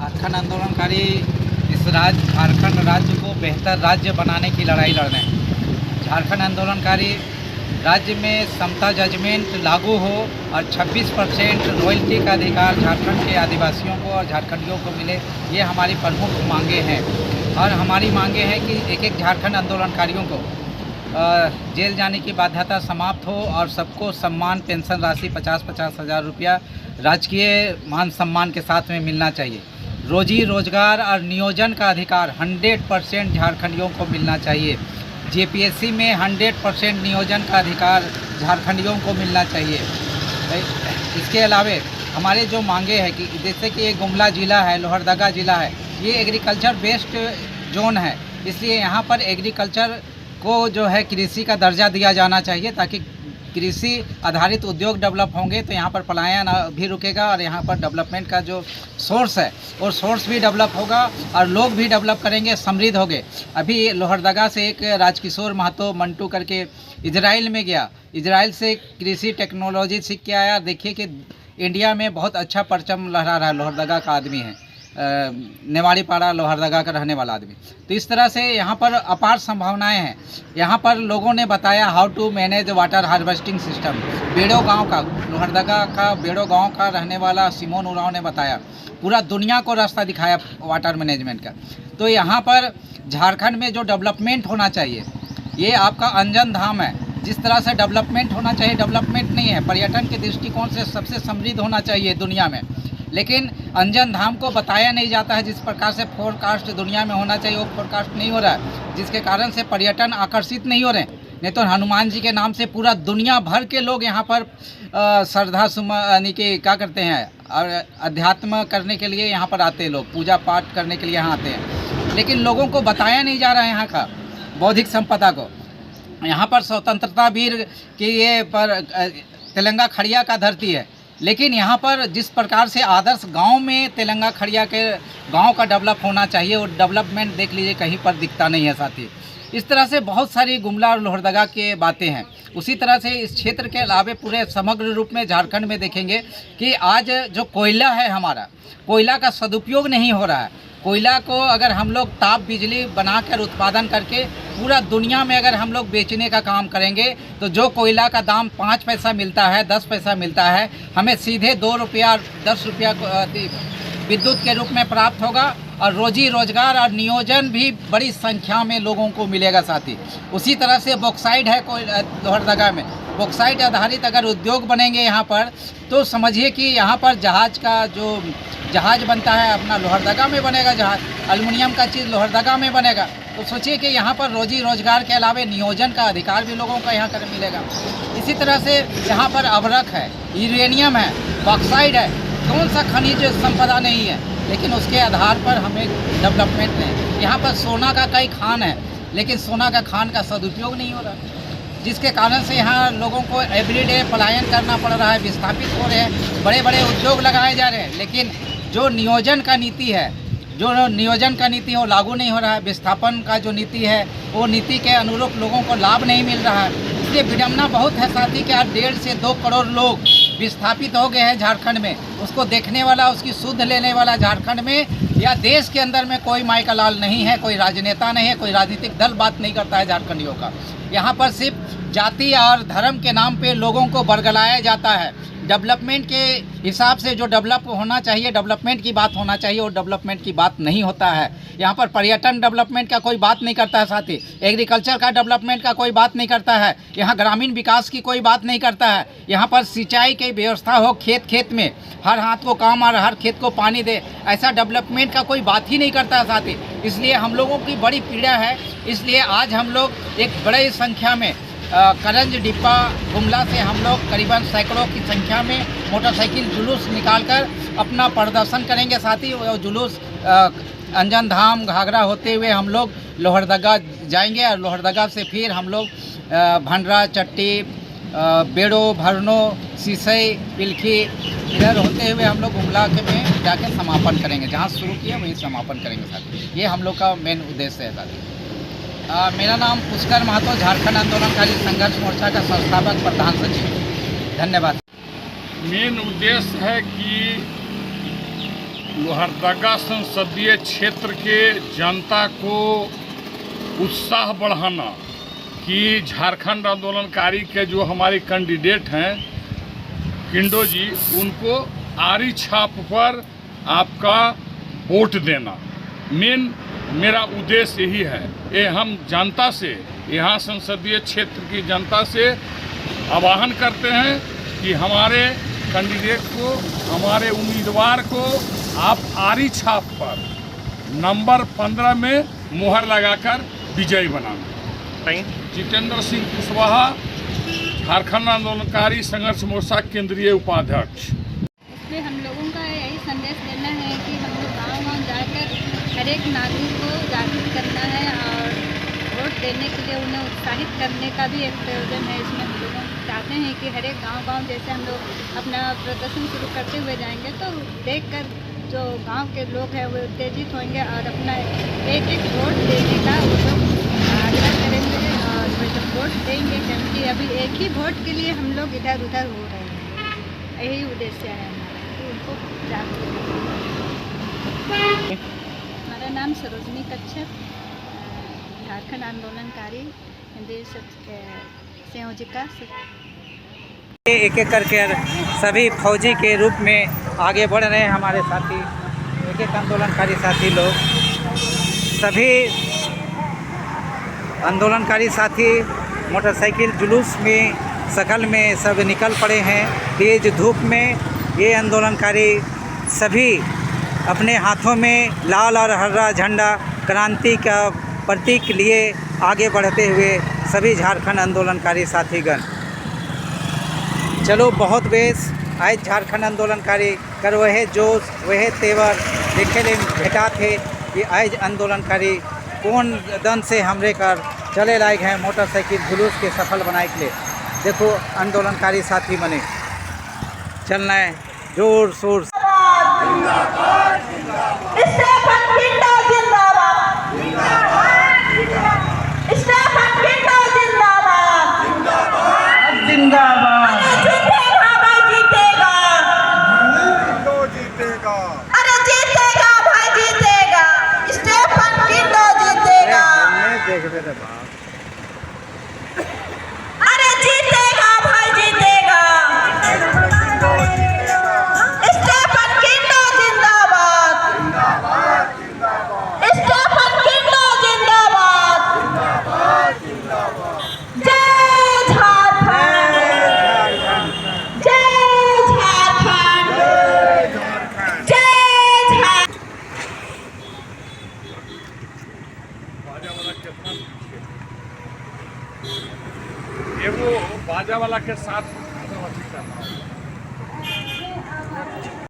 झारखंड आंदोलनकारी इस झारखंड राज्य को बेहतर राज्य बनाने की लड़ाई लड़ रहे हैं। झारखंड आंदोलनकारी राज्य में समता जजमेंट लागू हो और 26% रॉयल्टी का अधिकार झारखंड के आदिवासियों को और झारखंडियों को मिले, ये हमारी प्रमुख मांगे हैं। और हमारी मांगे हैं कि एक एक झारखंड आंदोलनकारियों को जेल जाने की बाध्यता समाप्त हो और सबको सम्मान पेंशन राशि 50-50 हज़ार रुपया राजकीय मान सम्मान के साथ में मिलना चाहिए। रोजी रोजगार और नियोजन का अधिकार 100% झारखंडियों को मिलना चाहिए। जेपीएससी में 100% नियोजन का अधिकार झारखंडियों को मिलना चाहिए। इसके अलावे हमारे जो मांगे हैं कि जैसे कि ये गुमला ज़िला है, लोहरदगा ज़िला है, ये एग्रीकल्चर बेस्ड जोन है, इसलिए यहाँ पर एग्रीकल्चर को जो है कृषि का दर्जा दिया जाना चाहिए, ताकि कृषि आधारित उद्योग डेवलप होंगे तो यहाँ पर पलायन भी रुकेगा और यहाँ पर डेवलपमेंट का जो सोर्स है वो सोर्स भी डेवलप होगा और लोग भी डेवलप करेंगे, समृद्ध होंगे। अभी लोहरदगा से एक राजकिशोर महतो मंटू करके इजराइल में गया, इजराइल से कृषि टेक्नोलॉजी सीख के आया। देखिए कि इंडिया में बहुत अच्छा परचम लहरा रहा है। लोहरदगा का आदमी है, नेवाड़ी पाड़ा लोहरदगा का रहने वाला आदमी। तो इस तरह से यहाँ पर अपार संभावनाएं हैं। यहाँ पर लोगों ने बताया how to manage water harvesting system. Bedo गांव का, लोहरदगा का बेड़ो गांव का रहने वाला सिमोन उरांव ने बताया, पूरा दुनिया को रास्ता दिखाया वाटर मैनेजमेंट का। तो यहाँ पर झारखंड में जो डेवलपमेंट होना चाहिए, ये आपका अंजन धाम है। जिस तरह से डेवलपमेंट होना चाहिए, डेवलपमेंट नहीं है। पर्यटन के दृष्टिकोण से सबसे समृद्ध होना चाहिए दुनिया में, लेकिन अंजन धाम को बताया नहीं जाता है। जिस प्रकार से फोरकास्ट दुनिया में होना चाहिए वो फोरकास्ट नहीं हो रहा है, जिसके कारण से पर्यटन आकर्षित नहीं हो रहे हैं। नहीं तो हनुमान जी के नाम से पूरा दुनिया भर के लोग यहाँ पर श्रद्धा यानी कि क्या करते हैं, और अध्यात्म करने के लिए यहाँ पर आते हैं लोग, पूजा पाठ करने के लिए यहाँ आते हैं। लेकिन लोगों को बताया नहीं जा रहा है यहाँ का बौद्धिक संपदा को। यहाँ पर स्वतंत्रता वीर की ये पर तेलंगा खड़िया का धरती है, लेकिन यहाँ पर जिस प्रकार से आदर्श गांव में तेलंगा खड़िया के गांव का डेवलप होना चाहिए, वो डेवलपमेंट देख लीजिए कहीं पर दिखता नहीं है साथी। इस तरह से बहुत सारी गुमला और लोहरदगा के बातें हैं। उसी तरह से इस क्षेत्र के अलावे पूरे समग्र रूप में झारखंड में देखेंगे कि आज जो कोयला है हमारा, कोयला का सदुपयोग नहीं हो रहा है। कोयला को अगर हम लोग ताप बिजली बनाकर उत्पादन करके पूरा दुनिया में अगर हम लोग बेचने का काम करेंगे तो जो कोयला का दाम 5 पैसा मिलता है, 10 पैसा मिलता है, हमें सीधे 2 रुपया 10 रुपया विद्युत के रूप में प्राप्त होगा और रोजी रोजगार और नियोजन भी बड़ी संख्या में लोगों को मिलेगा साथी। उसी तरह से बॉक्साइट है कोई लोहरदगा में, बॉक्साइट आधारित अगर उद्योग बनेंगे यहाँ पर तो समझिए कि यहाँ पर जहाज़ का जो जहाज़ बनता है अपना लोहरदगा में बनेगा, जहाज़ एल्युमिनियम का चीज़ लोहरदगा में बनेगा। तो सोचिए कि यहाँ पर रोजी रोजगार के अलावे नियोजन का अधिकार भी लोगों का यहाँ कर मिलेगा। इसी तरह से यहाँ पर अभ्रक है, यूरेनियम है, बॉक्साइट है, कौन सा खनिज संपदा नहीं है, लेकिन उसके आधार पर हमें डेवलपमेंट नहीं। यहाँ पर सोना का कई खान है, लेकिन सोना का खान का सदुपयोग नहीं हो रहा, जिसके कारण से यहाँ लोगों को एवरीडे पलायन करना पड़ रहा है, विस्थापित हो रहे हैं, बड़े बड़े उद्योग लगाए जा रहे हैं, लेकिन जो नियोजन का नीति है, वो लागू नहीं हो रहा है। विस्थापन का जो नीति है वो नीति के अनुरूप लोगों को लाभ नहीं मिल रहा है। इसलिए विडम्बना बहुत है साथी कि आज 1.5 से 2 करोड़ लोग विस्थापित हो गए हैं झारखंड में। उसको देखने वाला, उसकी सुध लेने वाला झारखंड में या देश के अंदर में कोई माई का लाल नहीं है, कोई राजनेता नहीं है, कोई राजनीतिक दल बात नहीं करता है झारखंडियों का। यहाँ पर सिर्फ जाति और धर्म के नाम पे लोगों को बरगलाया जाता है। डेवलपमेंट के हिसाब से जो डेवलप होना चाहिए, डेवलपमेंट की बात होना चाहिए, और डेवलपमेंट की बात नहीं होता है। यहाँ पर पर्यटन डेवलपमेंट का कोई बात नहीं करता है साथी, एग्रीकल्चर का डेवलपमेंट का कोई बात नहीं करता है, यहाँ ग्रामीण विकास की कोई बात नहीं करता है। यहाँ पर सिंचाई की व्यवस्था हो, खेत खेत में हर हाथ को काम और हर खेत को पानी दे, ऐसा डेवलपमेंट का कोई बात ही नहीं करता है साथी। इसलिए हम लोगों की बड़ी पीड़ा है। इसलिए आज हम लोग एक बड़ी संख्या में करंज डिब्बा गुमला से हम लोग करीबन सैकड़ों की संख्या में मोटरसाइकिल जुलूस निकालकर अपना प्रदर्शन करेंगे साथी। वो जुलूस अंजन धाम घाघरा होते हुए हम लोग लोहरदगा जाएंगे और लोहरदगा से फिर हम लोग भंडरा, चट्टी, बेड़ो, भरनो, सिसई, पिलखी इधर होते हुए हम लोग गुमला के में जाके समापन करेंगे। जहाँ शुरू किया वहीं समापन करेंगे साथी। ये हम लोग का मेन उद्देश्य है साथी। मेरा नाम पुष्कर महतो, झारखंड आंदोलनकारी संघर्ष मोर्चा का संस्थापक प्रधान सचिव। धन्यवाद। मेन उद्देश्य है कि लोहरदगा संसदीय क्षेत्र के जनता को उत्साह बढ़ाना कि झारखंड आंदोलनकारी के जो हमारे कैंडिडेट हैं किंडो जी, उनको आरी छाप पर आपका वोट देना मेन मेरा उद्देश्य यही है। ये हम जनता से, यहाँ संसदीय क्षेत्र की जनता से आह्वान करते हैं कि हमारे कैंडिडेट को, हमारे उम्मीदवार को आप आरी छाप पर नंबर 15 में मुहर लगाकर विजयी बनाना। जितेंद्र सिंह कुशवाहा, झारखंड आंदोलनकारी संघर्ष मोर्चा केंद्रीय उपाध्यक्ष। इसमें हम लोगों का यही संदेश देना है कि हम लोग गाँव-गाँव जाकर हर एक नागरिक को जागरूक करना है और वोट देने के लिए उन्हें उत्साहित करने का भी एक प्रयोजन है। इसमें हम लोग चाहते हैं कि हर एक गाँव-गाँव जैसे हम लोग अपना प्रदर्शन शुरू करते हुए जाएंगे तो देखकर जो गांव के लोग हैं वो उत्तेजित होंगे और अपना एक वोट देने का वो लोग आग्रह करेंगे और वो जब वोट देंगे, क्योंकि अभी एक ही वोट के लिए हम लोग इधर उधर हो रहे हैं। यही उद्देश्य है हमारा कि उनको जागरूक करना। हमारा नाम सरोजनी कच्छप, झारखंड आंदोलनकारी केंद्रीय संयोजिका। एक एक करके सभी फौजी के रूप में आगे बढ़ रहे हैं हमारे साथी, एक एक आंदोलनकारी साथी लोग। सभी आंदोलनकारी साथी मोटरसाइकिल जुलूस में शकल में सब निकल पड़े हैं। तेज धूप में ये आंदोलनकारी सभी अपने हाथों में लाल और हरा झंडा क्रांति का प्रतीक लिए आगे बढ़ते हुए सभी झारखंड आंदोलनकारी साथीगण। चलो बहुत बेस आज झारखंड आंदोलनकारी कर वह जोश वह तेवर देखे ले भेटा थे कि आज आंदोलनकारी कौन दन से हमरे कर चले लायक हैं मोटरसाइकिल जुलूस के सफल बनाए के लिए। देखो आंदोलनकारी साथी बने चलना है जोर शोर। अरे जीतेगा भाई जीतेगा, स्टेफन किंडो जिंदाबाद, स्टेफन किंडो जिंदाबाद, जय झारखंड, जय झारखंड, जय झारखंड। एगो बाजा वाला के साथ